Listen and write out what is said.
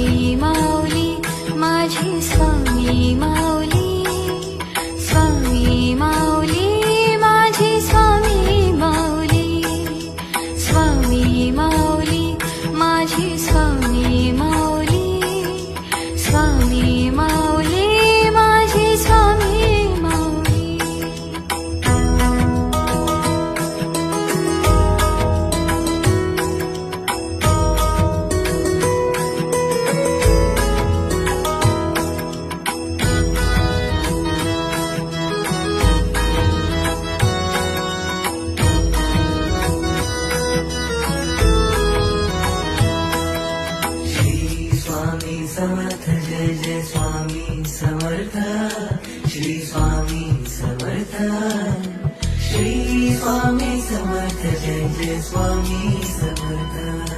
स्वामी माऊली माझी स्वामी माऊली स्वामी माऊली माझी स्वामी माऊली स्वामी माऊली माझी स्वामी माऊली स्वामी माऊली माझी स्वामी माऊली स्वामी समर्थ जय जय स्वामी समर्थ श्री स्वामी समर्थ श्री स्वामी समर्थ जय जय स्वामी समर्थ